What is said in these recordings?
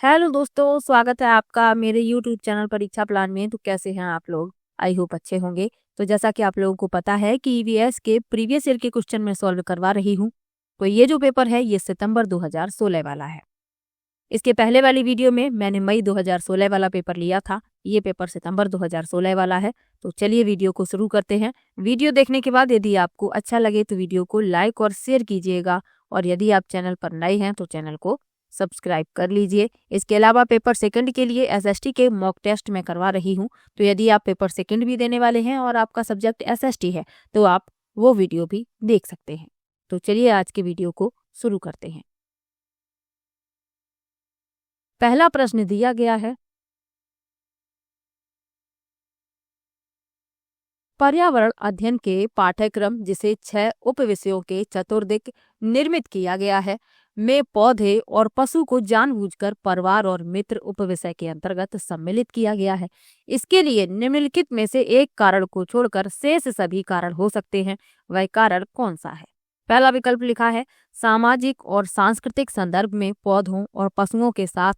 Hello दोस्तों, स्वागत है आपका मेरे यूट्यूब चैनल परीक्षा प्लान में। तो कैसे हैं आप लोग? आई होप अच्छे होंगे। तो जैसा कि आप लोगों को पता है कि ईवीएस के प्रीवियस ईयर के क्वेश्चन में सॉल्व करवा रही हूँ। तो ये जो पेपर है ये सितंबर 2016 वाला है। इसके पहले वाली वीडियो में मैंने मई 2016 वाला पेपर लिया था। ये पेपर सितंबर 2016 वाला है। तो चलिए वीडियो को शुरू करते हैं। वीडियो देखने के बाद यदि आपको अच्छा लगे तो वीडियो को लाइक और शेयर कीजिएगा, और यदि आप चैनल पर नए हैं तो चैनल को सब्सक्राइब कर लीजिए। इसके अलावा पेपर सेकंड के लिए एसएसटी के मॉक टेस्ट मैं करवा रही हूँ। तो यदि आप पेपर सेकंड भी देने वाले हैं और आपका सब्जेक्ट एसएसटी है तो आप वो वीडियो भी देख सकते हैं। तो चलिए आज के वीडियो को शुरू करते हैं। पहला प्रश्न दिया गया है, पर्यावरण अध्ययन के पाठ्यक्रम जिसे 6 उपविषयों के चतुर्दिक निर्मित किया गया है में पौधे और पशु को जानबूझकर परिवार और मित्र उपविषय के अंतर्गत सम्मिलित किया गया है। इसके लिए निम्नलिखित में से एक कारण को छोड़कर शेष सभी कारण हो सकते हैं। वह कारण कौन सा है? पहला विकल्प लिखा है, सामाजिक और सांस्कृतिक संदर्भ में पौधों और पशुओं के साथ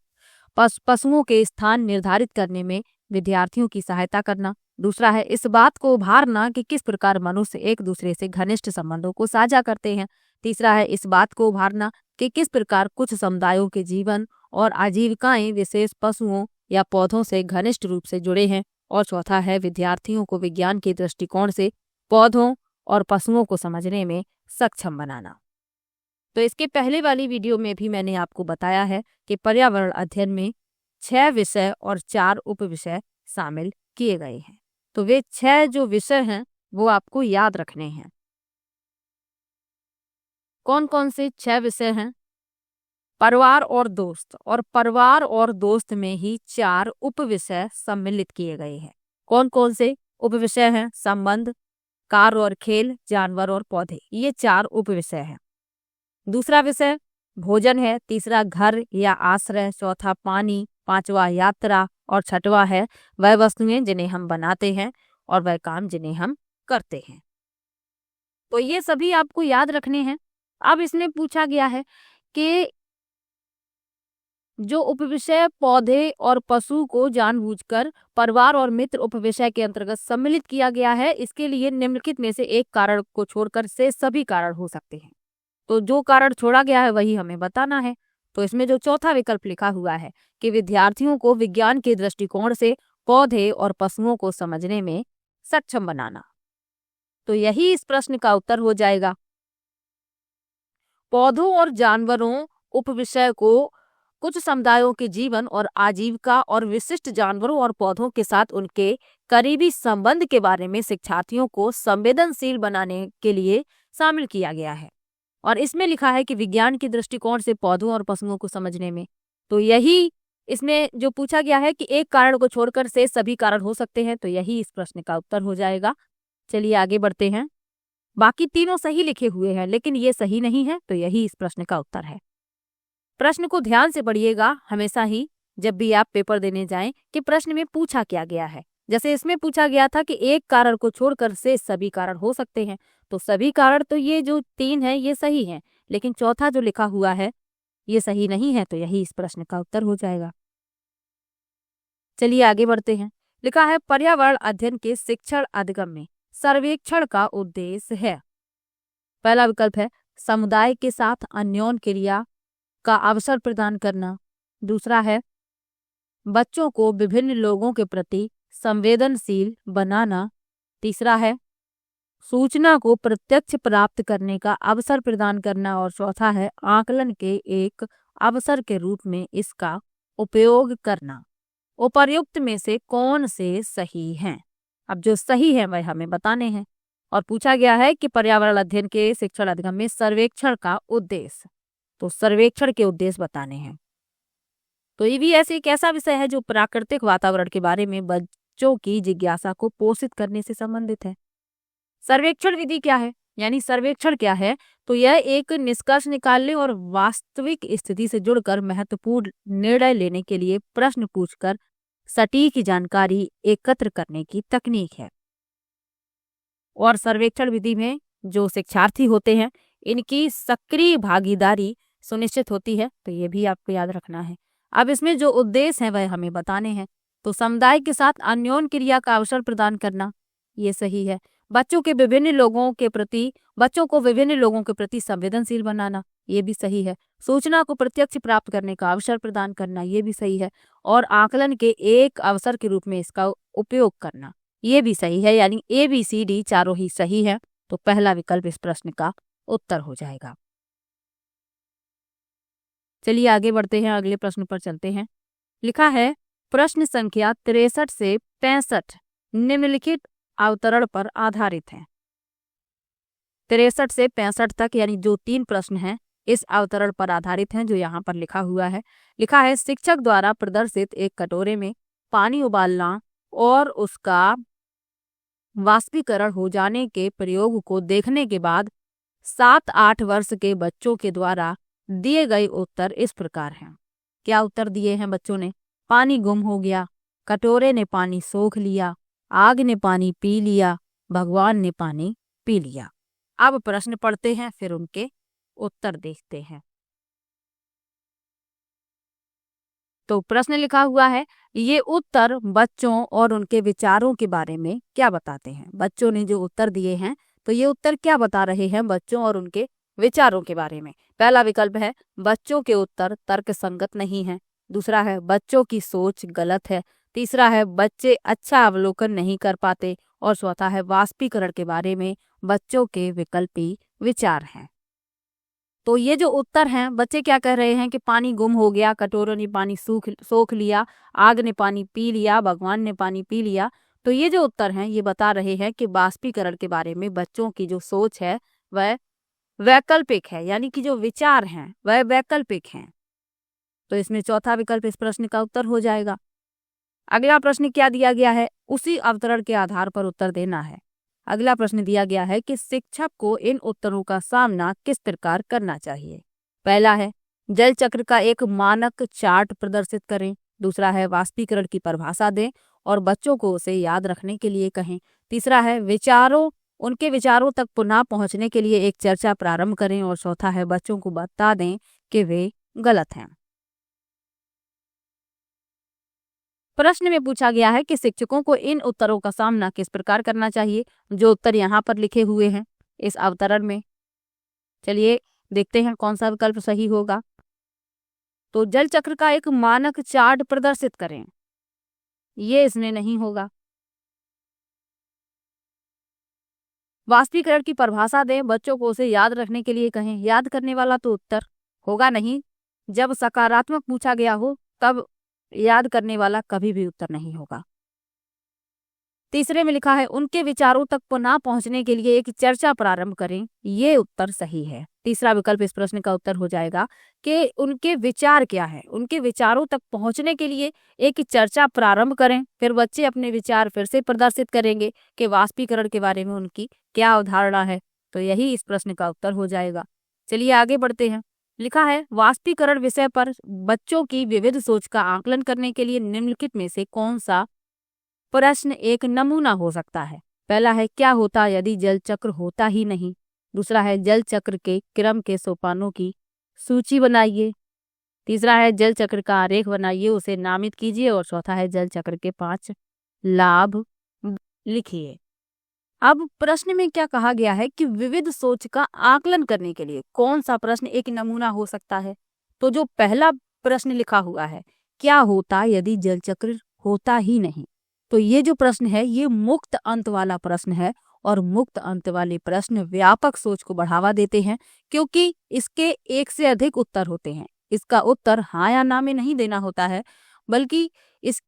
पशुओं के स्थान निर्धारित करने में विद्यार्थियों की सहायता करना। दूसरा है, इस बात को उभारना कि किस प्रकार मनुष्य एक दूसरे से घनिष्ठ संबंधों को साझा करते हैं। तीसरा है, इस बात को उभारना कि किस प्रकार कुछ समुदायों के जीवन और आजीविकाएं विशेष पशुओं या पौधों से घनिष्ठ रूप से जुड़े हैं। और चौथा है, विद्यार्थियों को विज्ञान के दृष्टिकोण से पौधों और पशुओं को समझने में सक्षम बनाना। तो इसके पहले वाली वीडियो में भी मैंने आपको बताया है कि पर्यावरण अध्ययन में 6 विषय और 4 उपविषय शामिल किए गए हैं। तो वे 6 जो विषय हैं वो आपको याद रखने हैं। कौन कौन से 6 विषय हैं? परिवार और दोस्त, और परिवार और दोस्त में ही 4 उपविषय सम्मिलित किए गए हैं। कौन कौन से उपविषय हैं? संबंध, कार्य और खेल, जानवर और पौधे, ये 4 उपविषय हैं। दूसरा विषय भोजन है, तीसरा घर या आश्रय, चौथा पानी, पांचवा यात्रा, और छठवा है वह वस्तुएं जिन्हें हम बनाते हैं और वह काम जिन्हें हम करते हैं। तो ये सभी आपको याद रखने हैं। अब इसमें पूछा गया है कि जो उपविषय पौधे और पशु को जानबूझकर परिवार और मित्र उपविषय के अंतर्गत सम्मिलित किया गया है, इसके लिए निम्नलिखित में से एक कारण को छोड़कर से सभी कारण हो सकते हैं। तो जो कारण छोड़ा गया है वही हमें बताना है। तो इसमें जो चौथा विकल्प लिखा हुआ है कि विद्यार्थियों को विज्ञान के दृष्टिकोण से पौधे और पशुओं को समझने में सक्षम बनाना, तो यही इस प्रश्न का उत्तर हो जाएगा। पौधों और जानवरों उपविषय को कुछ समुदायों के जीवन और आजीविका और विशिष्ट जानवरों और पौधों के साथ उनके करीबी संबंध के बारे में शिक्षार्थियों को संवेदनशील बनाने के लिए शामिल किया गया है। और इसमें लिखा है कि विज्ञान के दृष्टिकोण से पौधों और पशुओं को समझने में, तो यही इसमें जो पूछा गया है कि एक कारण को छोड़कर से सभी कारण हो सकते हैं, तो यही इस प्रश्न का उत्तर हो जाएगा। चलिए आगे बढ़ते हैं। बाकी तीनों सही लिखे हुए हैं लेकिन ये सही नहीं है, तो यही इस प्रश्न का उत्तर है। प्रश्न को ध्यान से पढ़िएगा हमेशा ही जब भी आप पेपर देने जाएं कि प्रश्न में पूछा क्या गया है। जैसे इसमें पूछा गया था कि एक कारण को छोड़कर से सभी कारण हो सकते हैं, तो सभी कारण तो ये जो 3 है ये सही है, लेकिन चौथा जो लिखा हुआ है ये सही नहीं है, तो यही इस प्रश्न का उत्तर हो जाएगा। चलिए आगे बढ़ते हैं। लिखा है, पर्यावरण अध्ययन के शिक्षण अधिगम में सर्वेक्षण का उद्देश्य है। पहला विकल्प है, समुदाय के साथ अन्योन्य क्रिया का अवसर प्रदान करना। दूसरा है, बच्चों को विभिन्न लोगों के प्रति संवेदनशील बनाना। तीसरा है, सूचना को प्रत्यक्ष प्राप्त करने का अवसर प्रदान करना। और चौथा है, आकलन के एक अवसर के रूप में इसका उपयोग करना। उपर्युक्त में से कौन से सही हैं? अब जो सही है वह हमें बताने हैं। और पूछा गया है कि पर्यावरण अध्ययन के शिक्षण अधिगम में सर्वेक्षण का उद्देश्य, तो सर्वेक्षण के उद्देश्य बताने हैं। तो ईवीएस एक ऐसा विषय है जो प्राकृतिक वातावरण के बारे में बच्चों की जिज्ञासा को पोषित करने से संबंधित है। सर्वेक्षण विधि क्या है, यानी सर्वेक्षण क्या है? तो यह एक निष्कर्ष निकालने और वास्तविक स्थिति से जुड़कर महत्वपूर्ण निर्णय लेने के लिए प्रश्न पूछकर सटीक जानकारी एकत्र करने की तकनीक है। और सर्वेक्षण विधि में जो शिक्षार्थी होते हैं इनकी सक्रिय भागीदारी सुनिश्चित होती है, तो ये भी आपको याद रखना है। अब इसमें जो उद्देश्य है वह हमें बताने हैं। तो समुदाय के साथ अन्योन्य क्रिया का अवसर प्रदान करना, ये सही है। बच्चों को विभिन्न लोगों के प्रति संवेदनशील बनाना, ये भी सही है। सूचना को प्रत्यक्ष प्राप्त करने का अवसर प्रदान करना, ये भी सही है। और आकलन के एक अवसर के रूप में इसका उपयोग करना, ये भी सही है। यानी ABCD चारों ही सही है। तो पहला विकल्प इस प्रश्न का उत्तर हो जाएगा। चलिए आगे बढ़ते हैं, अगले प्रश्न पर चलते हैं। लिखा है प्रश्न संख्या 63 से 65 निम्नलिखित अवतरण पर आधारित है। 63 से 65 तक यानी जो 3 प्रश्न हैं इस अवतरण पर आधारित हैं जो यहाँ पर लिखा हुआ है। लिखा है शिक्षक द्वारा प्रदर्शित एक कटोरे में पानी उबालना और उसका वाष्पीकरण हो जाने के प्रयोग को देखने के बाद 7-8 वर्ष के बच्चों के द्वारा दिए गए उत्तर इस प्रकार हैं। क्या उत्तर दिए हैं बच्चों ने? पानी गुम हो गया, कटोरे ने पानी सोख लिया, आग ने पानी पी लिया, भगवान ने पानी पी लिया। अब प्रश्न पढ़ते हैं फिर उनके उत्तर देखते हैं। तो प्रश्न लिखा हुआ है, ये उत्तर बच्चों और उनके विचारों के बारे में क्या बताते हैं? बच्चों ने जो उत्तर दिए हैं तो ये उत्तर क्या बता रहे हैं बच्चों और उनके विचारों के बारे में? पहला विकल्प है बच्चों के उत्तर तर्कसंगत नहीं है। दूसरा है बच्चों की सोच गलत है। तीसरा है बच्चे अच्छा अवलोकन नहीं कर पाते। और चौथा है वाष्पीकरण के बारे में बच्चों के विकल्पी विचार हैं। तो ये जो उत्तर हैं, बच्चे क्या कह रहे हैं कि पानी गुम हो गया, कटोरों ने पानी सोख लिया, आग ने पानी पी लिया, भगवान ने पानी पी लिया। तो ये जो उत्तर हैं ये बता रहे हैं कि वाष्पीकरण के बारे में बच्चों की जो सोच है वह वैकल्पिक है, यानी कि जो विचार हैं वह वैकल्पिक हैं। तो इसमें चौथा विकल्प इस प्रश्न का उत्तर हो जाएगा। अगला प्रश्न क्या दिया गया है, उसी अवतरण के आधार पर उत्तर देना है। अगला प्रश्न दिया गया है कि शिक्षक को इन उत्तरों का सामना किस प्रकार करना चाहिए। पहला है जल चक्र का एक मानक चार्ट प्रदर्शित करें। दूसरा है वाष्पीकरण की परिभाषा दें और बच्चों को उसे याद रखने के लिए कहें। तीसरा है उनके विचारों तक पुनः पहुंचने के लिए एक चर्चा प्रारंभ करें। और चौथा है बच्चों को बता दें कि वे गलत हैं। प्रश्न में पूछा गया है कि शिक्षकों को इन उत्तरों का सामना किस प्रकार करना चाहिए। जो उत्तर यहाँ पर लिखे हुए हैं इस अवतरण में, चलिए देखते हैं कौन सा विकल्प सही होगा। तो जल चक्र का एक मानक चार्ट प्रदर्शित करें, ये इसमें नहीं होगा। वाष्पीकरण की परिभाषा दें, बच्चों को उसे याद रखने के लिए कहें, याद करने वाला तो उत्तर होगा नहीं। जब सकारात्मक पूछा गया हो तब याद करने वाला कभी भी उत्तर नहीं होगा। तीसरे में लिखा है उनके विचारों तक पुनः पहुंचने के लिए एक चर्चा प्रारंभ करें, ये उत्तर सही है। तीसरा विकल्प इस प्रश्न का उत्तर हो जाएगा कि उनके विचार क्या है। उनके विचारों तक पहुंचने के लिए एक चर्चा प्रारंभ करें, फिर बच्चे अपने विचार फिर से प्रदर्शित करेंगे कि वाष्पीकरण के बारे में उनकी क्या अवधारणा है। तो यही इस प्रश्न का उत्तर हो जाएगा। चलिए आगे बढ़ते हैं। लिखा है वाष्पीकरण विषय पर बच्चों की विविध सोच का आकलन करने के लिए निम्नलिखित में से कौन सा प्रश्न एक नमूना हो सकता है। पहला है क्या होता यदि जल चक्र होता ही नहीं। दूसरा है जल चक्र के क्रम के सोपानों की सूची बनाइए। तीसरा है जल चक्र का आरेख बनाइए, उसे नामित कीजिए। और चौथा है जल चक्र के 5 लाभ लिखिए। अब प्रश्न में क्या कहा गया है कि विविध सोच का आकलन करने के लिए कौन सा प्रश्न एक नमूना हो सकता है। तो जो पहला प्रश्न लिखा हुआ है क्या होता यदि जल चक्र होता ही नहीं, तो ये जो प्रश्न है ये मुक्त अंत वाला प्रश्न है। और मुक्त अंत वाले प्रश्न व्यापक सोच को बढ़ावा देते हैं, क्योंकि इसके एक से अधिक उत्तर होते हैं। इसका उत्तर हाँ या ना में नहीं देना होता है, बल्कि इस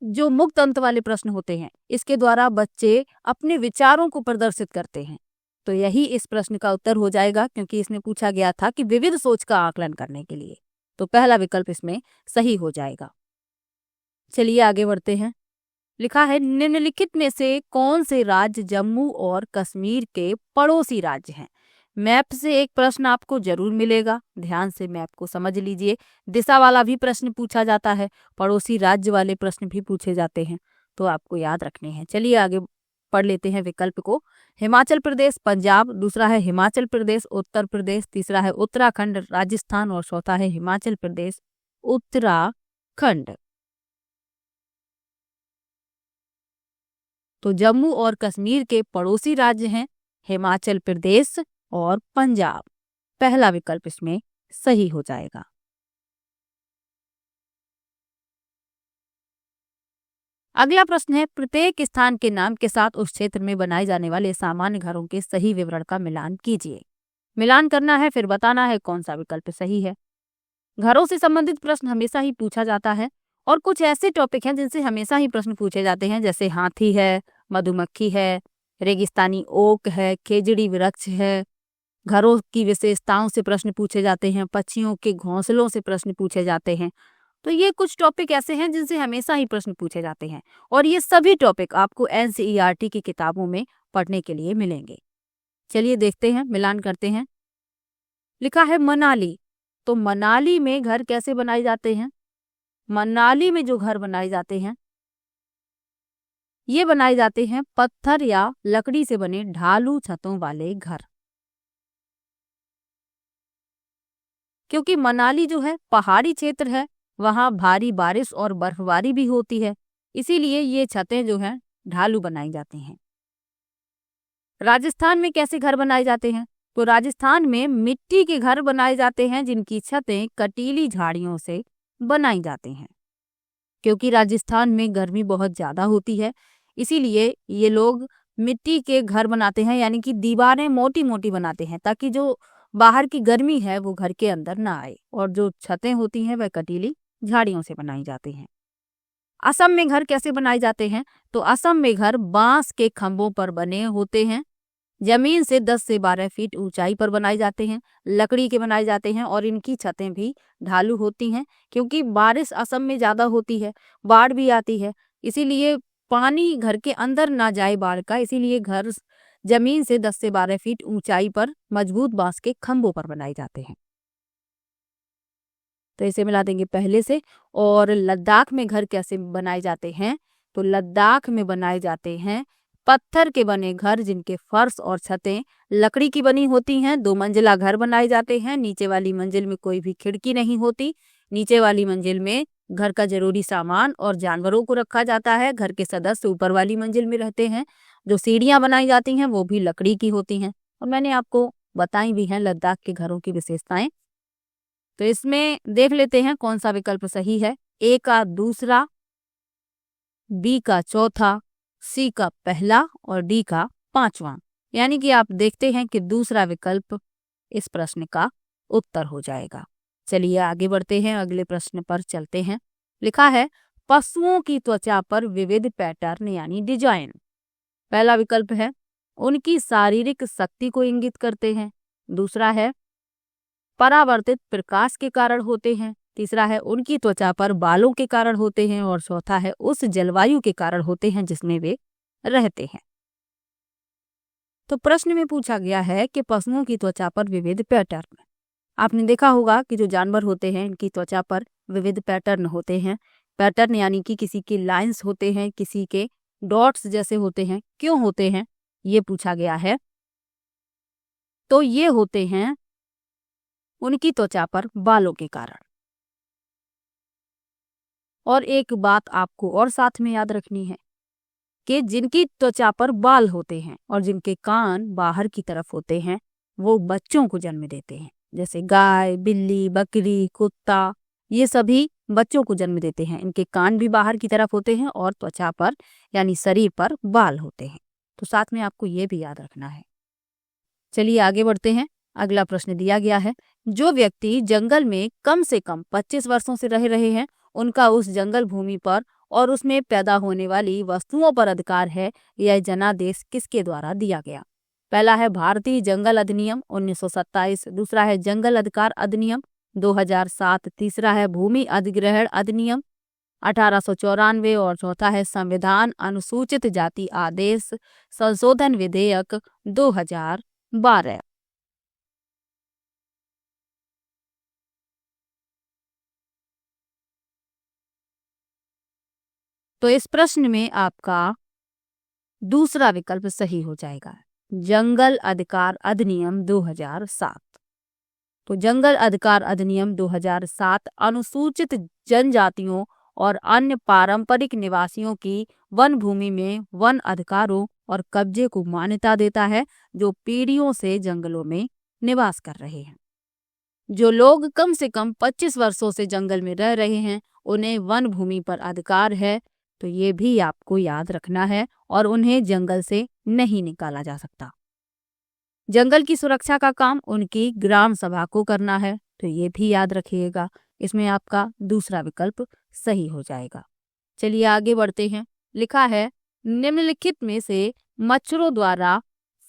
जो मुक्त अंत वाले प्रश्न होते हैं इसके द्वारा बच्चे अपने विचारों को प्रदर्शित करते हैं। तो यही इस प्रश्न का उत्तर हो जाएगा, क्योंकि इसमें पूछा गया था कि विविध सोच का आकलन करने के लिए। तो पहला विकल्प इसमें सही हो जाएगा। चलिए आगे बढ़ते हैं। लिखा है निम्नलिखित में से कौन से राज्य जम्मू और कश्मीर के पड़ोसी राज्य हैं। मैप से एक प्रश्न आपको जरूर मिलेगा, ध्यान से मैप को समझ लीजिए। दिशा वाला भी प्रश्न पूछा जाता है, पड़ोसी राज्य वाले प्रश्न भी पूछे जाते हैं, तो आपको याद रखने हैं। चलिए आगे पढ़ लेते हैं विकल्प को। हिमाचल प्रदेश, पंजाब। दूसरा है हिमाचल प्रदेश, उत्तर प्रदेश। तीसरा है उत्तराखंड, राजस्थान। और चौथा है हिमाचल प्रदेश, उत्तराखंड। खंड। तो जम्मू और कश्मीर के पड़ोसी राज्य हैं हिमाचल प्रदेश और पंजाब। पहला विकल्प इसमें सही हो जाएगा। अगला प्रश्न है, प्रत्येक स्थान के नाम के साथ उस क्षेत्र में बनाए जाने वाले सामान्य घरों के सही विवरण का मिलान कीजिए। मिलान करना है, फिर बताना है कौन सा विकल्प सही है। घरों से संबंधित प्रश्न हमेशा ही पूछा जाता है और कुछ ऐसे टॉपिक हैं जिनसे हमेशा ही प्रश्न पूछे जाते हैं, जैसे हाथी है, मधुमक्खी है, रेगिस्तानी ओक है, खेजड़ी वृक्ष है। घरों की विशेषताओं से प्रश्न पूछे जाते हैं, पक्षियों के घोंसलों से प्रश्न पूछे जाते हैं। तो ये कुछ टॉपिक ऐसे हैं जिनसे हमेशा ही प्रश्न पूछे जाते हैं और ये सभी टॉपिक आपको एनसीईआरटी की किताबों में पढ़ने के लिए मिलेंगे। चलिए देखते हैं, मिलान करते हैं। लिखा है मनाली। तो मनाली में घर कैसे बनाए जाते हैं? मनाली में जो घर बनाए जाते हैं ये बनाए जाते हैं पत्थर या लकड़ी से बने ढालू छतों वाले घर। क्योंकि मनाली जो है पहाड़ी क्षेत्र है, वहां भारी बारिश और बर्फबारी भी होती है, इसीलिए ये छतें जो हैं ढालू बनाई जाती हैं। राजस्थान में कैसे घर बनाए जाते हैं? तो राजस्थान में मिट्टी के घर बनाए जाते हैं जिनकी छतें कटीली झाड़ियों से बनाई जाती हैं। क्योंकि राजस्थान में गर्मी बहुत ज्यादा होती है, इसीलिए ये लोग मिट्टी के घर बनाते हैं, यानी कि दीवारें मोटी मोटी बनाते हैं ताकि जो बाहर की गर्मी है वो घर के अंदर ना आए, और जो छतें होती हैं वह कटीली झाड़ियों से बनाई जाती हैं। असम में घर कैसे बनाए जाते हैं? तो असम में घर बांस के खंभों पर बने होते हैं, जमीन से 10 से 12 फीट ऊंचाई पर बनाए जाते हैं, लकड़ी के बनाए जाते हैं और इनकी छतें भी ढालू होती हैं। क्योंकि बारिश असम में ज्यादा होती है, बाढ़ भी आती है, इसीलिए पानी घर के अंदर ना जाए बाढ़ का, इसीलिए घर जमीन से 10 से 12 फीट ऊंचाई पर मजबूत बांस के खंभों पर बनाए जाते हैं। तो इसे मिला देंगे पहले से। और लद्दाख में घर कैसे बनाए जाते हैं? तो लद्दाख में बनाए जाते हैं पत्थर के बने घर जिनके फर्श और छतें लकड़ी की बनी होती हैं। 2 मंजिला घर बनाए जाते हैं, नीचे वाली मंजिल में कोई भी खिड़की नहीं होती। नीचे वाली मंजिल में घर का जरूरी सामान और जानवरों को रखा जाता है। घर के सदस्य ऊपर वाली मंजिल में रहते हैं। जो सीढ़ियां बनाई जाती हैं वो भी लकड़ी की होती हैं, और मैंने आपको बताई भी हैं लद्दाख के घरों की विशेषताएं। तो इसमें देख लेते हैं कौन सा विकल्प सही है। ए का दूसरा, बी का चौथा, सी का पहला और डी का पांचवा। यानी कि आप देखते हैं कि दूसरा विकल्प इस प्रश्न का उत्तर हो जाएगा। चलिए आगे बढ़ते हैं, अगले प्रश्न पर चलते हैं। लिखा है पशुओं की त्वचा पर विविध पैटर्न यानी डिजाइन। पहला विकल्प है उनकी शारीरिक शक्ति को इंगित करते हैं। दूसरा है परावर्तित प्रकाश के कारण होते हैं। तीसरा है उनकी त्वचा पर बालों के कारण होते हैं। और चौथा है उस जलवायु के कारण होते हैं जिसमें वे रहते हैं। तो प्रश्न में पूछा गया है कि पशुओं की त्वचा पर विविध पैटर्न। आपने देखा होगा कि जो जानवर होते हैं इनकी त्वचा पर विविध पैटर्न होते हैं। पैटर्न यानी कि किसी के लाइंस होते हैं, किसी के डॉट्स जैसे होते हैं। क्यों होते हैं ये पूछा गया है। तो ये होते हैं उनकी त्वचा पर बालों के कारण। और एक बात आपको और साथ में याद रखनी है कि जिनकी त्वचा पर बाल होते हैं और जिनके कान बाहर की तरफ होते हैं वो बच्चों को जन्म देते हैं। जैसे गाय, बिल्ली, बकरी, कुत्ता, ये सभी बच्चों को जन्म देते हैं। इनके कान भी बाहर की तरफ होते हैं और त्वचा पर यानी शरीर पर बाल होते हैं। तो साथ में आपको ये भी याद रखना है। चलिए आगे बढ़ते हैं। अगला प्रश्न दिया गया है जो व्यक्ति जंगल में कम से कम 25 वर्षों से रह रहे हैं उनका उस जंगल भूमि पर और उसमें पैदा होने वाली वस्तुओं पर अधिकार है। यह जनादेश किसके द्वारा दिया गया? पहला है भारतीय जंगल अधिनियम 1927, दूसरा है जंगल अधिकार अधिनियम 2007, तीसरा है भूमि अधिग्रहण अधिनियम 1894 और चौथा है संविधान अनुसूचित जाति आदेश संशोधन विधेयक 2012। तो इस प्रश्न में आपका दूसरा विकल्प सही हो जाएगा, जंगल अधिकार अधिनियम 2007। तो जंगल अधिकार अधिनियम 2007 अनुसूचित जनजातियों और अन्य पारंपरिक निवासियों की वन भूमि में वन अधिकारों और कब्जे को मान्यता देता है, जो पीढ़ियों से जंगलों में निवास कर रहे हैं। जो लोग कम से कम 25 वर्षों से जंगल में रह रहे हैं उन्हें वन भूमि पर अधिकार है, तो ये भी आपको याद रखना है और उन्हें जंगल से नहीं निकाला जा सकता। जंगल की सुरक्षा का काम उनकी ग्राम सभा को करना है, तो ये भी याद रखिएगा। इसमें आपका दूसरा विकल्प सही हो जाएगा। चलिए आगे बढ़ते हैं। लिखा है निम्नलिखित में से मच्छरों द्वारा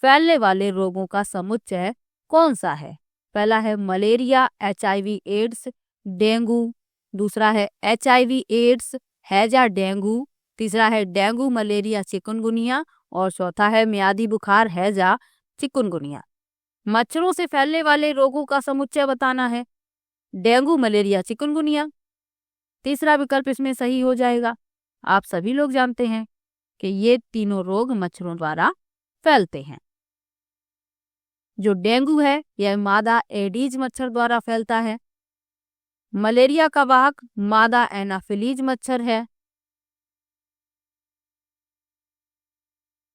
फैलने वाले रोगों का समुच्चय कौन सा है? पहला है मलेरिया, HIV एड्स, डेंगू, दूसरा है HIV एड्स, हैजा डेंगू, तीसरा है डेंगू मलेरिया चिकनगुनिया और चौथा है मियादी बुखार हैजा चिकनगुनिया। मच्छरों से फैलने वाले रोगों का समुच्चय बताना है, डेंगू मलेरिया चिकनगुनिया। तीसरा विकल्प इसमें सही हो जाएगा। आप सभी लोग जानते हैं कि ये तीनों रोग मच्छरों द्वारा फैलते हैं। जो डेंगू है यह मादा एडीज मच्छर द्वारा फैलता है। मलेरिया का वाहक मादा एनाफिलीज मच्छर है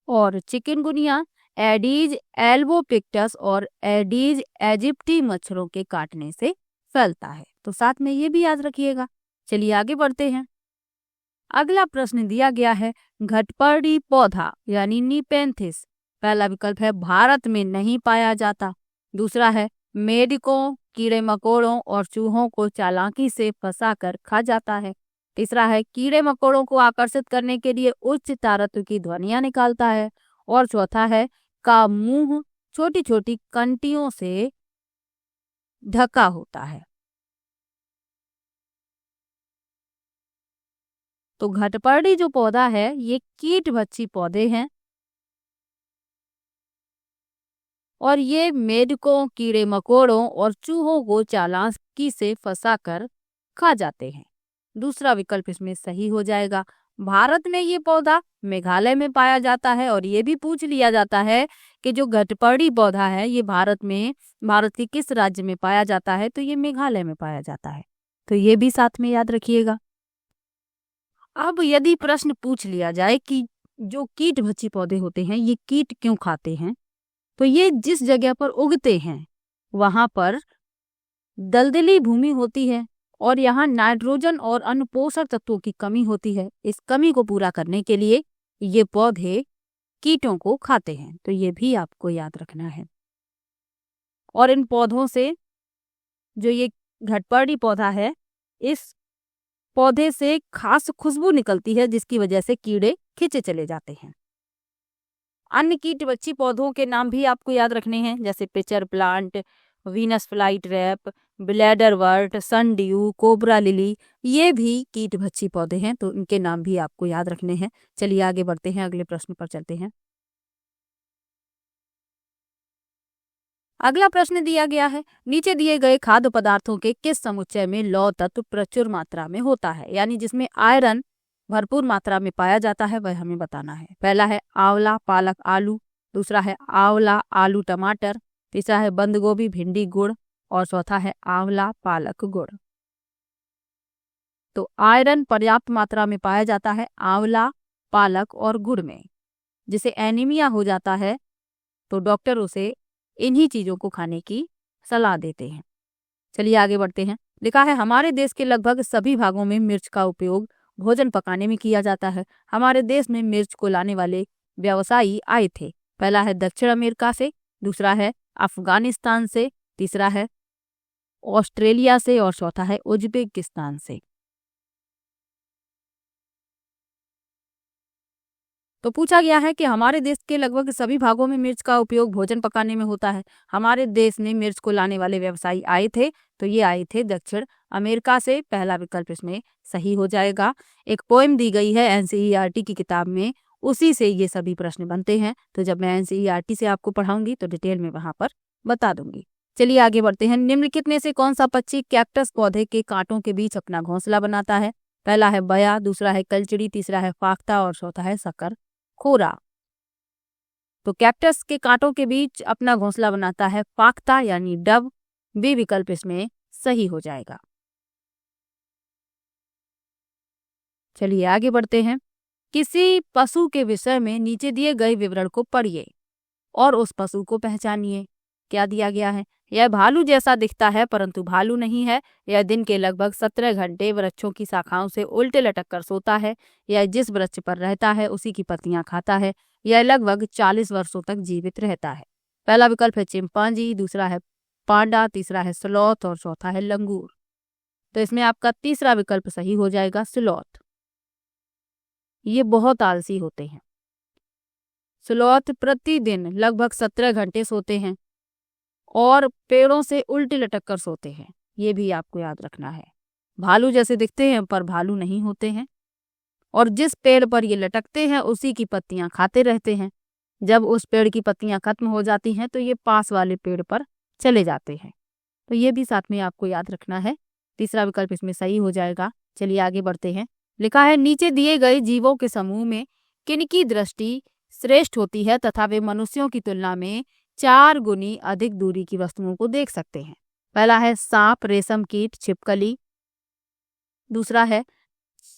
और चिकनगुनिया एडीज एल्बोपिक्टस और एडीज एजिप्टी मच्छरों के काटने से फैलता है। तो साथ में ये भी याद रखिएगा। चलिए आगे बढ़ते हैं। अगला प्रश्न दिया गया है घटपर्डी पौधा यानी नीपेंथिस। पहला विकल्प है भारत में नहीं पाया जाता, दूसरा है मेढकों, कीड़े मकोड़ों और चूहों को चालाकी से फंसाकर खा जाता है, तीसरा है कीड़े मकोड़ों को आकर्षित करने के लिए उच्च तारत्व की ध्वनियां निकालता है और चौथा है का मुंह छोटी छोटी कंटियों से ढका होता है। तो घटपर्डी जो पौधा है ये कीटभक्षी पौधे हैं और ये मेढकों, कीड़े मकोड़ों और चूहों को चालाकी से फंसाकर खा जाते हैं। दूसरा विकल्प इसमें सही हो जाएगा। भारत में ये पौधा मेघालय में पाया जाता है और ये भी पूछ लिया जाता है कि जो घटपर्डी पौधा है ये भारत के किस राज्य में पाया जाता है, तो ये मेघालय में पाया जाता है। तो ये भी साथ में याद रखिएगा। अब यदि प्रश्न पूछ लिया जाए कि जो कीटभक्षी पौधे होते हैं ये कीट क्यों खाते हैं, तो ये जिस जगह पर उगते हैं वहां पर दलदली भूमि होती है और यहाँ नाइट्रोजन और अन्य पोषक तत्वों की कमी होती है। इस कमी को पूरा करने के लिए ये पौधे कीटों को खाते हैं, तो ये भी आपको याद रखना है। और इन पौधों से जो ये घटपर्डी पौधा है इस पौधे से खास खुशबू निकलती है जिसकी वजह से कीड़े खींचे चले जाते हैं। अन्य कीटभक्षी पौधों के नाम भी आपको याद रखने हैं, जैसे pitcher plant, Venus flytrap, bladderwort, sundew, cobra lily, ये भी कीटभक्षी पौधे हैं, तो इनके नाम भी आपको याद रखने हैं। चलिए आगे बढ़ते हैं, अगले प्रश्न पर चलते हैं। अगला प्रश्न दिया गया है नीचे दिए गए खाद्य पदार्थों के किस समुच्चय में लौह तत्व प्रचुर मात्रा में होता है, यानी जिसमें आयरन भरपूर मात्रा में पाया जाता है, वह हमें बताना है। पहला है आंवला पालक आलू, दूसरा है आंवला आलू टमाटर, तीसरा है बंद गोभी भिंडी गुड़ और चौथा है आंवला पालक गुड़। तो आयरन पर्याप्त मात्रा में पाया जाता है आंवला पालक और गुड़ में। जिसे एनीमिया हो जाता है तो डॉक्टर उसे इन्हीं चीजों को खाने की सलाह देते हैं। चलिए आगे बढ़ते हैं। लिखा है हमारे देश के लगभग सभी भागों में मिर्च का उपयोग भोजन पकाने में किया जाता है। हमारे देश में मिर्च को लाने वाले व्यवसायी आए थे। पहला है दक्षिण अमेरिका से, दूसरा है अफगानिस्तान से, तीसरा है ऑस्ट्रेलिया से और चौथा है उज्बेकिस्तान से। तो पूछा गया है कि हमारे देश के लगभग सभी भागों में मिर्च का उपयोग भोजन पकाने में होता है। हमारे देश में मिर्च को लाने वाले व्यवसायी आए थे, तो ये आए थे दक्षिण अमेरिका से। पहला विकल्प इसमें सही हो जाएगा। एक पोएम दी गई है एनसीईआरटी की किताब में, उसी से ये सभी प्रश्न बनते हैं। तो जब मैं एनसीईआरटी से आपको पढ़ाऊंगी तो डिटेल में वहां पर बता दूंगी। चलिए आगे बढ़ते हैं। निम्नलिखित में से कौन सा पक्षी कैक्टस पौधे के कांटों के बीच अपना घोंसला बनाता है? पहला है बया, दूसरा है कलचिड़ी, तीसरा है फाख्ता और चौथा है शक्कर खोरा। तो कैक्टस के कांटों के बीच अपना घोंसला बनाता है फाख्ता यानी डब, बी विकल्प इसमें सही हो जाएगा। चलिए आगे बढ़ते हैं। किसी पशु के विषय में नीचे दिए गए विवरण को पढ़िए और उस पशु को पहचानिए। क्या दिया गया है? यह भालू जैसा दिखता है परंतु भालू नहीं है। यह दिन के लगभग 17 घंटे वृक्षों की शाखाओं से उल्टे लटक कर सोता है। यह जिस वृक्ष पर रहता है उसी की पत्तियां खाता है। यह लगभग 40 वर्षों तक जीवित रहता है। पहला विकल्प है चिंपांजी, दूसरा है पांडा, तीसरा है स्लॉथ और चौथा है लंगूर। तो इसमें आपका तीसरा विकल्प सही हो जाएगा, स्लॉथ। ये बहुत आलसी होते हैं। स्लॉथ प्रतिदिन लगभग 17 घंटे सोते हैं और पेड़ों से उल्टे लटक कर सोते हैं। ये भी आपको याद रखना है। भालू जैसे दिखते हैं पर भालू नहीं होते हैं और जिस पेड़ पर ये लटकते हैं उसी की पत्तियां खाते रहते हैं। जब उस पेड़ की पत्तियां खत्म हो जाती हैं तो ये पास वाले पेड़ पर चले जाते हैं। तो ये भी साथ में आपको याद रखना है। तीसरा विकल्प इसमें सही हो जाएगा। चलिए आगे बढ़ते हैं। लिखा है नीचे दिए गए जीवों के समूह में किनकी दृष्टि श्रेष्ठ होती है तथा वे मनुष्यों की तुलना में 4 गुनी अधिक दूरी की वस्तुओं को देख सकते हैं। पहला है सांप, रेशम कीट, छिपकली, दूसरा है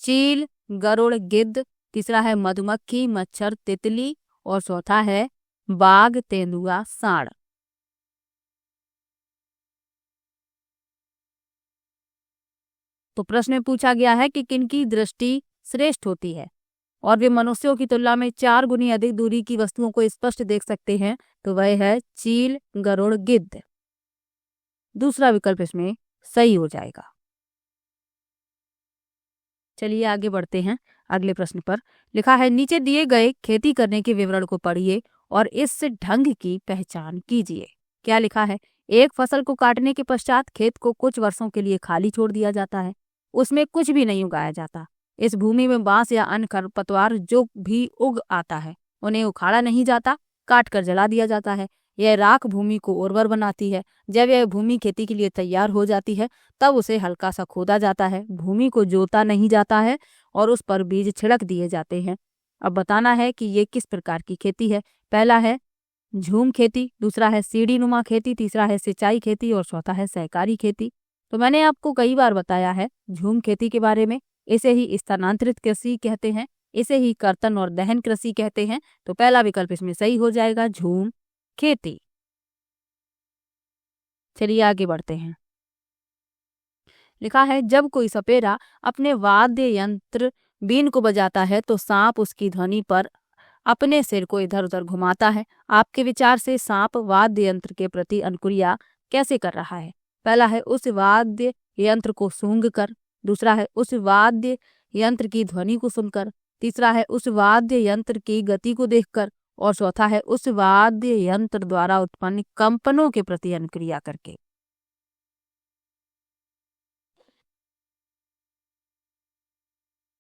चील, गरुड़, गिद्ध, तीसरा है मधुमक्खी, मच्छर, तितली और चौथा है बाघ, तेंदुआ, सांड। तो प्रश्न में पूछा गया है कि किनकी दृष्टि श्रेष्ठ होती है और वे मनुष्यों की तुलना में 4 गुनी अधिक दूरी की वस्तुओं को स्पष्ट देख सकते हैं। तो वह है चील, गरुड़, गिद्ध। दूसरा विकल्प इसमें सही हो जाएगा। चलिए आगे बढ़ते हैं अगले प्रश्न पर। लिखा है नीचे दिए गए खेती करने के विवरण को पढ़िए और इस ढंग की पहचान कीजिए। क्या लिखा है? एक फसल को काटने के पश्चात खेत को कुछ वर्षों के लिए खाली छोड़ दिया जाता है। उसमें कुछ भी नहीं उगाया जाता। इस भूमि में बांस या अन्य खरपतवार जो भी उग आता है उन्हें उखाड़ा नहीं जाता, काट कर जला दिया जाता है। यह राख भूमि को उर्वर बनाती है। जब यह भूमि खेती के लिए तैयार हो जाती है तब उसे हल्का सा खोदा जाता है। भूमि को जोता नहीं जाता है और उस पर बीज छिड़क दिए जाते हैं। अब बताना है कि ये किस प्रकार की खेती है। पहला है झूम खेती, दूसरा है सीढ़ी नुमा खेती, तीसरा है सिंचाई खेती और चौथा है सहकारी खेती। तो मैंने आपको कई बार बताया है झूम खेती के बारे में। इसे ही स्थानांतरित कृषि कहते हैं, इसे ही कर्तन और दहन कृषि कहते हैं। तो पहला विकल्प इसमें सही हो जाएगा, झूम खेती। चलिए आगे बढ़ते हैं। लिखा है जब कोई सपेरा अपने वाद्य यंत्र बीन को बजाता है तो सांप उसकी ध्वनि पर अपने सिर को इधर उधर घुमाता है। आपके विचार से सांप वाद्य यंत्र के प्रति अनुक्रिया कैसे कर रहा है? पहला है उस वाद्य यंत्र को सूंघ कर, दूसरा है उस वाद्य यंत्र की ध्वनि को सुनकर, तीसरा है उस वाद्य यंत्र की गति को देखकर और चौथा है उस वाद्य यंत्र द्वारा उत्पन्न कंपनों के प्रति अनुक्रिया करके।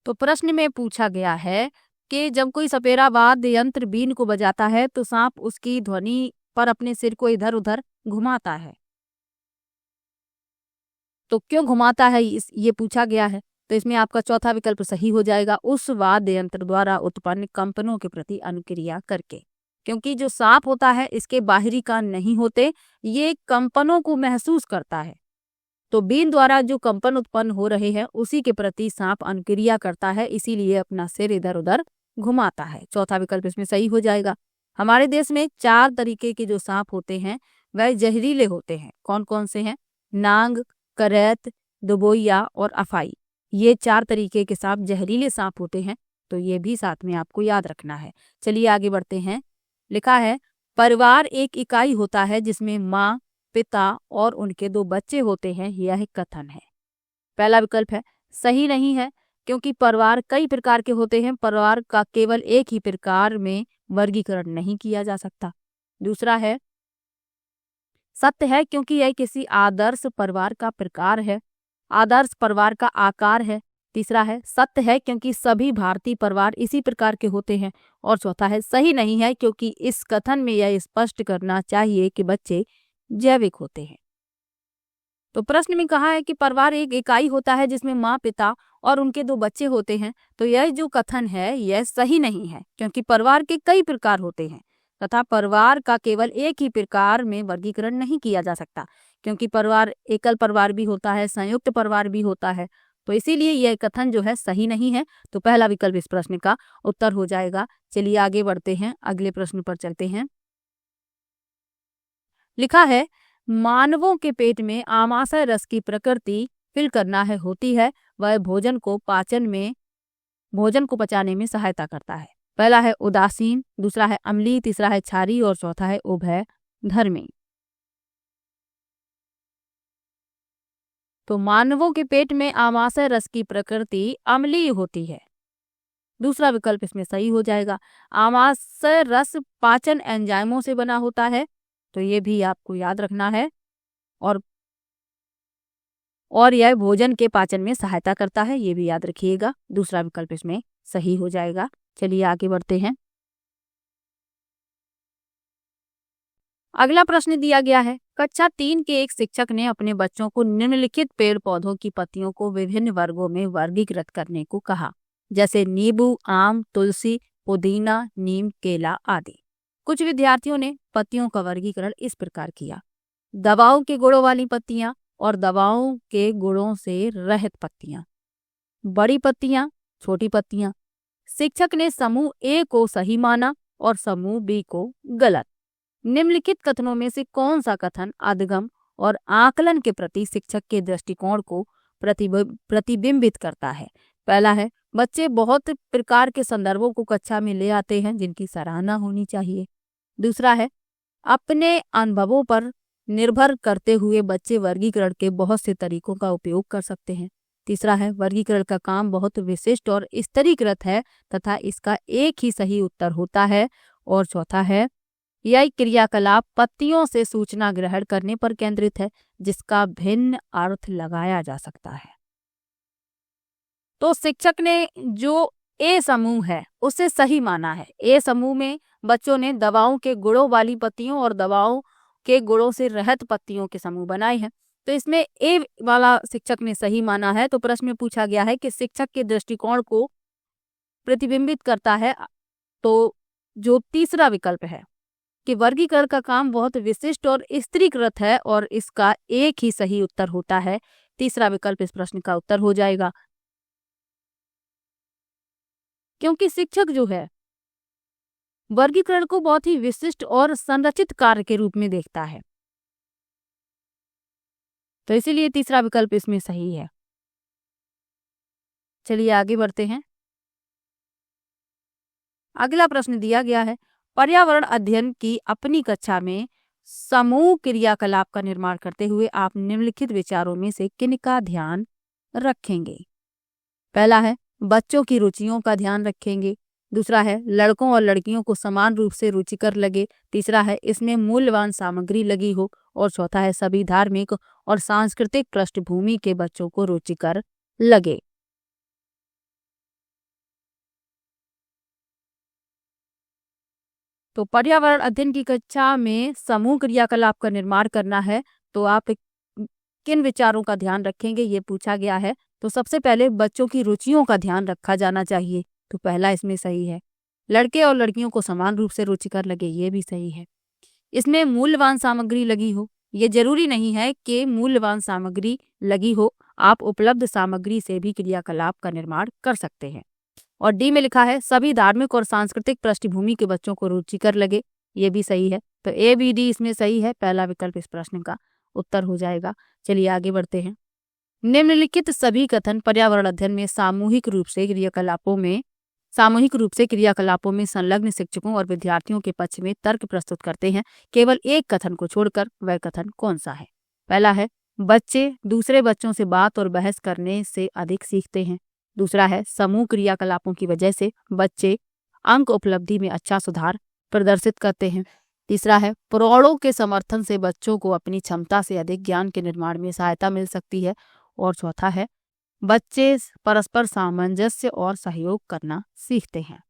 तो प्रश्न में पूछा गया है कि जब कोई सपेरा वाद्य यंत्र बीन को बजाता है तो सांप उसकी ध्वनि पर अपने सिर को इधर उधर घुमाता है। तो क्यों घुमाता है ये पूछा गया है। तो इसमें आपका चौथा विकल्प सही हो जाएगा, उस वाद्य यंत्र द्वारा उत्पन्न कंपनों के प्रति अनुक्रिया करके। क्योंकि जो सांप होता है इसके बाहरी कान नहीं होते, ये कंपनों को महसूस करता है। तो बीन द्वारा जो कंपन उत्पन्न हो रहे हैं उसी के प्रति सांप अनुक्रिया करता है, इसीलिए अपना सिर इधर उधर घुमाता है। चौथा विकल्प इसमें सही हो जाएगा। हमारे देश में 4 तरीके के जो सांप होते हैं वह जहरीले होते हैं। कौन कौन से हैं? नांग, करैत, दुबोइया और अफाई। ये 4 तरीके के सांप जहरीले सांप होते हैं। तो ये भी साथ में आपको याद रखना है। चलिए आगे बढ़ते हैं। लिखा है परिवार एक इकाई होता है जिसमें माँ, पिता और उनके 2 बच्चे होते हैं, यह कथन है। पहला विकल्प है सही नहीं है, क्योंकि परिवार कई प्रकार के होते हैं। परिवार का केवल एक ही प्रकार में वर्गीकरण नहीं किया जा सकता। दूसरा है सत्य है, क्योंकि यह किसी आदर्श परिवार का प्रकार है, आदर्श परिवार का आकार है। तीसरा है सत्य है, क्योंकि सभी भारतीय परिवार इसी प्रकार के होते हैं। और चौथा है सही नहीं है, क्योंकि इस कथन में यह स्पष्ट करना चाहिए कि बच्चे जैविक होते हैं। तो प्रश्न में कहा है कि परिवार एक इकाई होता है जिसमें माँ, पिता और उनके 2 बच्चे होते हैं। तो यह जो कथन है यह सही नहीं है, क्योंकि परिवार के कई प्रकार होते हैं तथा परिवार का केवल एक ही प्रकार में वर्गीकरण नहीं किया जा सकता। क्योंकि परिवार एकल परिवार भी होता है, संयुक्त परिवार भी होता है, तो इसीलिए यह कथन जो है सही नहीं है। तो पहला विकल्प इस प्रश्न का उत्तर हो जाएगा। चलिए आगे बढ़ते हैं, अगले प्रश्न पर चलते हैं। लिखा है, मानवों के पेट में आमाशय रस की प्रकृति फिल करना है होती है, वह भोजन को पचाने में सहायता करता है। पहला है उदासीन, दूसरा है अम्लीय, तीसरा है क्षारीय और चौथा है उभय धर्मी। तो मानवों के पेट में आमाशय रस की प्रकृति अम्लीय होती है, दूसरा विकल्प इसमें सही हो जाएगा। आमाशय रस पाचन एंजाइमों से बना होता है, तो ये भी आपको याद रखना है, और यह भोजन के पाचन में सहायता करता है, ये भी याद रखिएगा। दूसरा विकल्प इसमें सही हो जाएगा। चलिए आगे बढ़ते हैं। अगला प्रश्न दिया गया है, कक्षा 3 के एक शिक्षक ने अपने बच्चों को निम्नलिखित पेड़ पौधों की पत्तियों को विभिन्न वर्गों में वर्गीकृत करने को कहा, जैसे नींबू, आम, तुलसी, पुदीना, नीम, केला आदि। कुछ विद्यार्थियों ने पत्तियों का वर्गीकरण इस प्रकार किया: दवाओं के गुणों वाली पत्तियां और दवाओं के गुणों से रहित पत्तियां, बड़ी पत्तियां, छोटी पत्तियां। शिक्षक ने समूह ए को सही माना और समूह बी को गलत। निम्नलिखित कथनों में से कौन सा कथन अधगम और आकलन के प्रति शिक्षक के दृष्टिकोण को प्रतिबिंबित करता है? पहला है, बच्चे बहुत प्रकार के संदर्भों को कक्षा में ले आते हैं जिनकी सराहना होनी चाहिए। दूसरा है, अपने अनुभवों पर निर्भर करते हुए बच्चे वर्गीकरण के बहुत से तरीकों का उपयोग कर सकते हैं। तीसरा है, वर्गीकरण का काम बहुत विशिष्ट और स्तरीकृत है तथा इसका एक ही सही उत्तर होता है। और चौथा है, यह क्रियाकलाप पत्तियों से सूचना ग्रहण करने पर केंद्रित है जिसका भिन्न अर्थ लगाया जा सकता है। तो शिक्षक ने जो ए समूह है उसे सही माना है। ए समूह में बच्चों ने दवाओं के गुणों वाली पत्तियों और दवाओं के गुणों से रहित पत्तियों के समूह बनाए हैं, तो इसमें ए वाला शिक्षक ने सही माना है। तो प्रश्न में पूछा गया है कि शिक्षक के दृष्टिकोण को प्रतिबिंबित करता है, तो जो तीसरा विकल्प है कि वर्गीकरण का काम बहुत विशिष्ट और स्तरीकृत है और इसका एक ही सही उत्तर होता है। तीसरा विकल्प इस प्रश्न का उत्तर हो जाएगा, क्योंकि शिक्षक जो है वर्गीकरण को बहुत ही विशिष्ट और संरचित कार्य के रूप में देखता है, तो इसीलिए तीसरा विकल्प इसमें सही है। चलिए आगे बढ़ते हैं। अगला प्रश्न दिया गया है, पर्यावरण अध्ययन की अपनी कक्षा में समूह क्रियाकलाप का निर्माण करते हुए आप निम्नलिखित विचारों में से किन का ध्यान रखेंगे? पहला है, बच्चों की रुचियों का ध्यान रखेंगे। दूसरा है, लड़कों और लड़कियों को समान रूप से रुचिकर लगे। तीसरा है, इसमें मूल्यवान सामग्री लगी हो। और चौथा है, सभी धार्मिक और सांस्कृतिक पृष्ठभूमि के बच्चों को रुचिकर लगे। तो पर्यावरण अध्ययन की कक्षा में समूह क्रियाकलाप का निर्माण करना है, तो आप किन विचारों का ध्यान रखेंगे ये पूछा गया है। तो सबसे पहले बच्चों की रुचियों का ध्यान रखा जाना चाहिए, तो पहला इसमें सही है। लड़के और लड़कियों को समान रूप से रुचिकर लगे, ये भी सही है। इसमें मूल्यवान सामग्री लगी हो, ये जरूरी नहीं है कि मूल्यवान सामग्री लगी हो, आप उपलब्ध सामग्री से भी क्रियाकलाप का निर्माण कर सकते हैं। और डी में लिखा है, सभी धार्मिक और सांस्कृतिक पृष्ठभूमि के बच्चों को रुचिकर लगे, ये भी सही है। तो ए बी डी इसमें सही है, पहला विकल्प इस प्रश्न का उत्तर हो जाएगा। चलिए आगे बढ़ते हैं। निम्नलिखित सभी कथन पर्यावरण अध्ययन में सामूहिक रूप से क्रियाकलापों में संलग्न शिक्षकों और विद्यार्थियों के पक्ष में तर्क प्रस्तुत करते हैं। केवल एक कथन को छोड़कर, वह कथन कौन सा है? पहला है, बच्चे दूसरे बच्चों से बात और बहस करने से अधिक सीखते हैं। दूसरा है, समूह क्रियाकलापों की वजह से बच्चे अंक उपलब्धि में अच्छा सुधार प्रदर्शित करते हैं। तीसरा है, प्रौढ़ों के समर्थन से बच्चों को अपनी क्षमता से अधिक ज्ञान के निर्माण में सहायता मिल सकती है। और चौथा है, बच्चे परस्पर सामंजस्य और सहयोग करना सीखते हैं।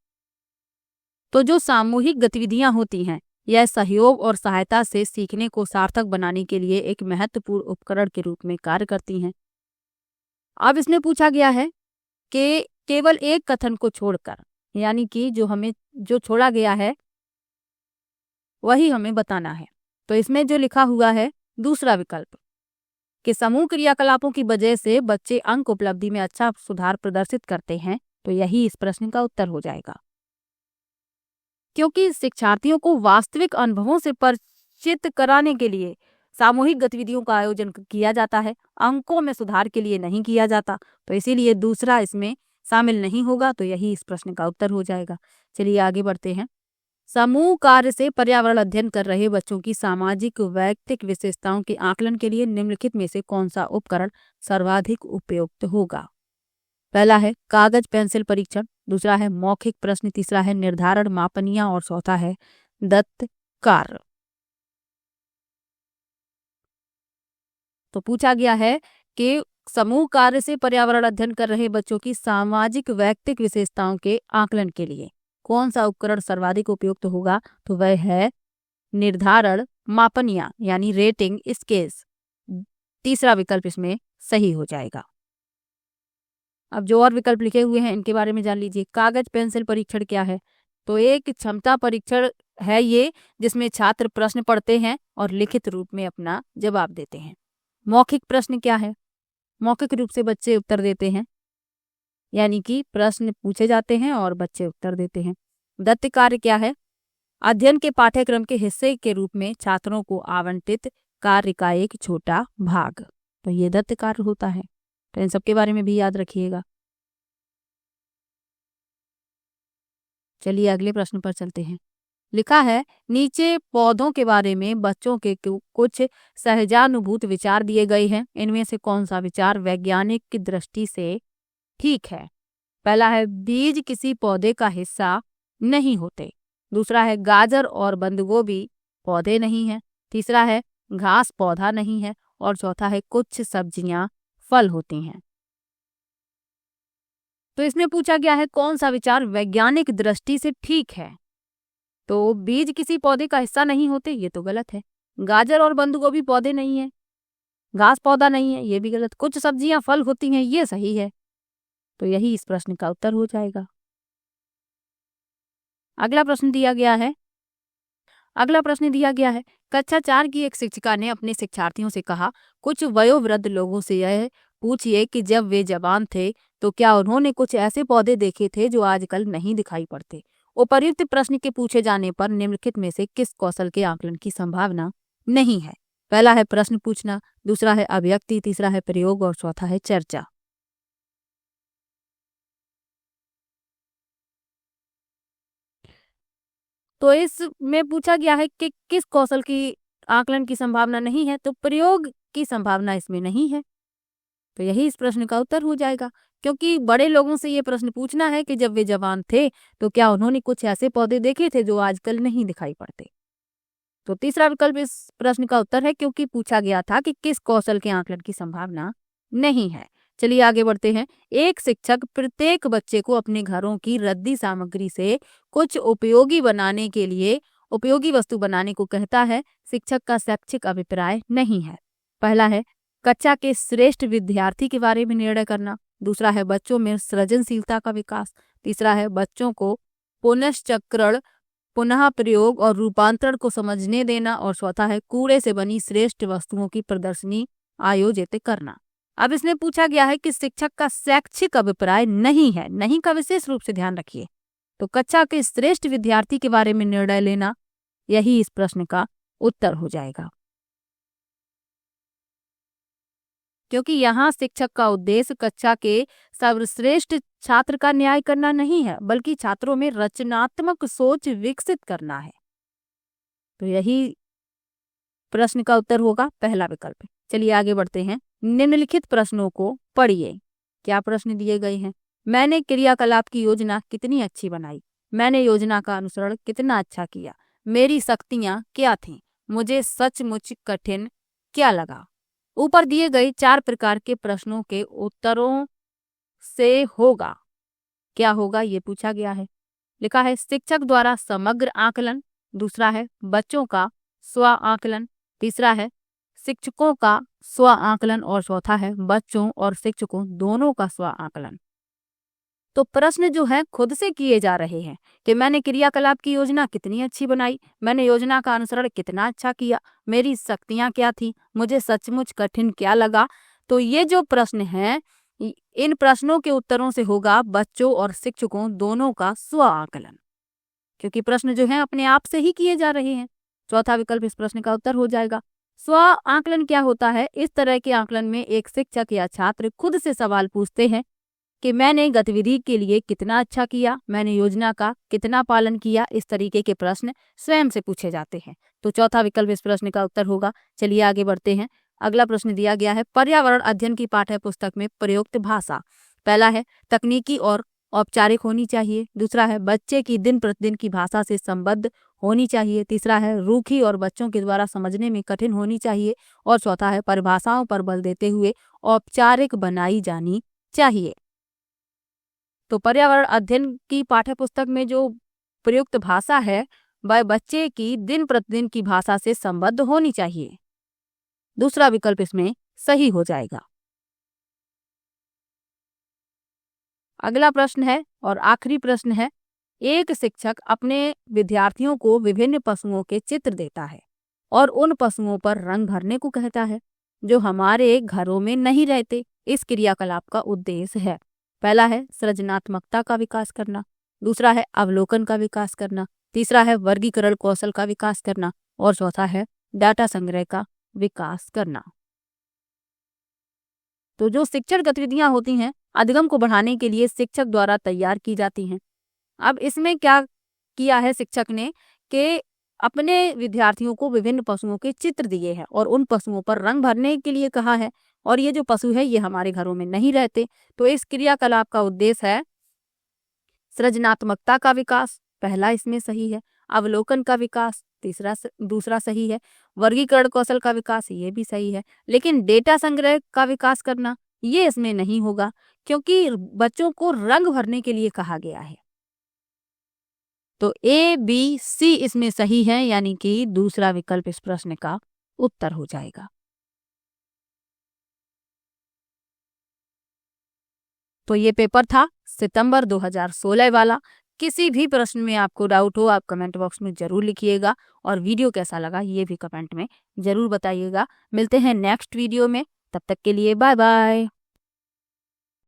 तो जो सामूहिक गतिविधियां होती हैं, यह सहयोग और सहायता से सीखने को सार्थक बनाने के लिए एक महत्वपूर्ण उपकरण के रूप में कार्य करती हैं। अब इसमें पूछा गया है कि केवल एक कथन को छोड़कर, यानी कि जो छोड़ा गया है वही हमें बताना है। तो इसमें जो लिखा हुआ है दूसरा विकल्प, कि समूह क्रियाकलापों की वजह से बच्चे अंक उपलब्धि में अच्छा सुधार प्रदर्शित करते हैं, तो यही इस प्रश्न का उत्तर हो जाएगा। क्योंकि शिक्षार्थियों को वास्तविक अनुभवों से परिचित कराने के लिए सामूहिक गतिविधियों का आयोजन किया जाता है, अंकों में सुधार के लिए नहीं किया जाता, तो इसीलिए दूसरा इसमें शामिल नहीं होगा, तो यही इस प्रश्न का उत्तर हो जाएगा। चलिए आगे बढ़ते हैं। समूह कार्य से पर्यावरण अध्ययन कर रहे बच्चों की सामाजिक वैयक्तिक विशेषताओं के आकलन के लिए निम्नलिखित में से कौन सा उपकरण सर्वाधिक उपयुक्त होगा? पहला है कागज पेंसिल परीक्षण, दूसरा है मौखिक प्रश्न, तीसरा है निर्धारण मापनिया और चौथा है दत्त कार्य। तो पूछा गया है कि समूह कार्य से पर्यावरण अध्ययन कर रहे बच्चों की सामाजिक वैयक्तिक विशेषताओं के आकलन के लिए कौन सा उपकरण सर्वाधिक उपयुक्त होगा? तो वह है निर्धारण मापनिया यानी रेटिंग स्केल्स। तीसरा विकल्प इसमें सही हो जाएगा। अब जो और विकल्प लिखे हुए हैं इनके बारे में जान लीजिए। कागज पेंसिल परीक्षण क्या है? तो एक क्षमता परीक्षण है ये, जिसमें छात्र प्रश्न पढ़ते हैं और लिखित रूप में अपना जवाब देते हैं। मौखिक प्रश्न क्या है? मौखिक रूप से बच्चे उत्तर देते हैं, यानी कि प्रश्न पूछे जाते हैं और बच्चे उत्तर देते हैं। दत्त कार्य क्या है? अध्ययन के पाठ्यक्रम के हिस्से के रूप में छात्रों को आवंटित कार्य का एक छोटा भाग, तो ये दत्त कार्य होता है। तो इन सब के बारे में भी याद रखिएगा। चलिए अगले प्रश्न पर चलते हैं। लिखा है नीचे पौधों के बारे में बच्चों के कुछ सहजानुभूत विचार दिए गए हैं, इनमें से कौन सा विचार वैज्ञानिक की दृष्टि से ठीक है? पहला है बीज किसी पौधे का हिस्सा नहीं होते, दूसरा है गाजर और बंद गोभी पौधे नहीं है, तीसरा है घास पौधा नहीं है और चौथा है कुछ सब्जियां फल होती हैं। तो इसमें पूछा गया है कौन सा विचार वैज्ञानिक दृष्टि से ठीक है? तो बीज किसी पौधे का हिस्सा नहीं होते, ये तो गलत है। गाजर और बंद गोभी पौधे नहीं है, घास पौधा नहीं है, ये भी गलत। कुछ सब्जियां फल होती हैं, ये सही है। तो यही इस प्रश्न का उत्तर हो जाएगा। अगला प्रश्न दिया गया है कक्षा 4 की एक शिक्षिका ने अपने शिक्षार्थियों से कहा, कुछ वयोवृद्ध लोगों से यह पूछिए कि जब वे जवान थे तो क्या उन्होंने कुछ ऐसे पौधे देखे थे जो आजकल नहीं दिखाई पड़ते। उपर्युक्त प्रश्न के पूछे जाने पर निम्नलिखित में से किस कौशल के आकलन की संभावना नहीं है? पहला है प्रश्न पूछना, दूसरा है अभिव्यक्ति, तीसरा है प्रयोग और चौथा है चर्चा। तो इसमें पूछा गया है कि किस कौशल की आकलन की संभावना नहीं है, तो प्रयोग की संभावना इसमें नहीं है। तो यही इस प्रश्न का उत्तर हो जाएगा, क्योंकि बड़े लोगों से ये प्रश्न पूछना है कि जब वे जवान थे तो क्या उन्होंने कुछ ऐसे पौधे देखे थे जो आजकल नहीं दिखाई पड़ते। तो तीसरा विकल्प इस प्रश्न का उत्तर है, क्योंकि पूछा गया था कि किस कौशल के आकलन की संभावना नहीं है। चलिए आगे बढ़ते हैं। एक शिक्षक प्रत्येक बच्चे को अपने घरों की रद्दी सामग्री से कुछ उपयोगी वस्तु बनाने को कहता है। शिक्षक का शैक्षिक अभिप्राय नहीं है। पहला है कक्षा के श्रेष्ठ विद्यार्थी के बारे में निर्णय करना, दूसरा है बच्चों में सृजनशीलता का विकास, तीसरा है बच्चों को पुनश्चक्रण, पुनः प्रयोग और रूपांतरण को समझने देना और चौथा है कूड़े से बनी श्रेष्ठ वस्तुओं की प्रदर्शनी आयोजित करना। अब इसमें पूछा गया है कि शिक्षक का शैक्षिक अभिप्राय नहीं है, नहीं का विशेष रूप से ध्यान रखिए। तो कक्षा के श्रेष्ठ विद्यार्थी के बारे में निर्णय लेना, यही इस प्रश्न का उत्तर हो जाएगा, क्योंकि यहाँ शिक्षक का उद्देश्य कक्षा के सर्वश्रेष्ठ छात्र का न्याय करना नहीं है, बल्कि छात्रों में रचनात्मक सोच विकसित करना है। तो यही प्रश्न का उत्तर होगा पहला विकल्प। चलिए आगे बढ़ते हैं। निम्नलिखित प्रश्नों को पढ़िए। क्या प्रश्न दिए गए हैं? मैंने क्रियाकलाप की योजना कितनी अच्छी बनाई, मैंने योजना का अनुसरण कितना अच्छा किया, मेरी शक्तियां क्या थीं, मुझे सचमुच कठिन क्या लगा। ऊपर दिए गए 4 प्रकार के प्रश्नों के उत्तरों से होगा क्या होगा, ये पूछा गया है। लिखा है शिक्षक द्वारा समग्र आकलन, दूसरा है बच्चों का स्व आकलन, तीसरा है शिक्षकों का स्व आकलन और चौथा है बच्चों और शिक्षकों दोनों का स्व आकलन। तो प्रश्न जो है खुद से किए जा रहे हैं कि मैंने क्रियाकलाप की योजना कितनी अच्छी बनाई, मैंने योजना का अनुसरण कितना अच्छा किया, मेरी शक्तियां क्या थी, मुझे सचमुच कठिन क्या लगा। तो ये जो प्रश्न है, इन प्रश्नों के उत्तरों से होगा बच्चों और शिक्षकों दोनों का स्व आकलन, क्योंकि प्रश्न जो है अपने आप से ही किए जा रहे हैं। चौथा विकल्प इस प्रश्न का उत्तर हो जाएगा। स्व आकलन क्या होता है? इस तरह के आकलन में एक शिक्षक या छात्र खुद से सवाल पूछते हैं कि मैंने गतिविधि के लिए कितना अच्छा किया, मैंने योजना का कितना पालन किया। इस तरीके के प्रश्न स्वयं से पूछे जाते हैं। तो चौथा विकल्प इस प्रश्न का उत्तर होगा। चलिए आगे बढ़ते हैं। अगला प्रश्न दिया गया है, पर्यावरण अध्ययन की पाठ्य पुस्तक में प्रयुक्त भाषा। पहला है तकनीकी और औपचारिक होनी चाहिए। दूसरा है बच्चे की दिन प्रतिदिन की भाषा से संबद्ध होनी चाहिए। तीसरा है रूखी और बच्चों के द्वारा समझने में कठिन होनी चाहिए। और चौथा है परिभाषाओं पर बल देते हुए औपचारिक बनाई जानी चाहिए। तो पर्यावरण अध्ययन की पाठ्यपुस्तक में जो प्रयुक्त भाषा है वह बच्चे की दिन प्रतिदिन की भाषा से संबद्ध होनी चाहिए। दूसरा विकल्प इसमें सही हो जाएगा। अगला प्रश्न है और आखिरी प्रश्न है, एक शिक्षक अपने विद्यार्थियों को विभिन्न पशुओं के चित्र देता है और उन पशुओं पर रंग भरने को कहता है जो हमारे घरों में नहीं रहते। इस क्रियाकलाप का उद्देश्य है, पहला है सृजनात्मकता का विकास करना, दूसरा है अवलोकन का विकास करना, तीसरा है वर्गीकरण कौशल का विकास करना और चौथा है डाटा संग्रह का विकास करना। तो जो शिक्षण गतिविधियां होती हैं अधिगम को बढ़ाने के लिए शिक्षक द्वारा तैयार की जाती हैं। अब इसमें क्या किया है शिक्षक ने कि अपने विद्यार्थियों को विभिन्न पशुओं के चित्र दिए हैं और उन पशुओं पर रंग भरने के लिए कहा है। और ये जो पशु है ये हमारे घरों में नहीं रहते। तो इस क्रियाकलाप का उद्देश्य है सृजनात्मकता का विकास, पहला इसमें सही है। अवलोकन का विकास दूसरा सही है। वर्गीकरण कौशल का विकास ये भी सही है। लेकिन डेटा संग्रह का विकास करना ये इसमें नहीं होगा, क्योंकि बच्चों को रंग भरने के लिए कहा गया है। तो ए बी सी इसमें सही है, यानी कि दूसरा विकल्प इस प्रश्न का उत्तर हो जाएगा। तो ये पेपर था सितंबर 2016 वाला। किसी भी प्रश्न में आपको डाउट हो आप कमेंट बॉक्स में जरूर लिखिएगा और वीडियो कैसा लगा ये भी कमेंट में जरूर बताइएगा। मिलते हैं नेक्स्ट वीडियो में, तब तक के लिए बाय बाय।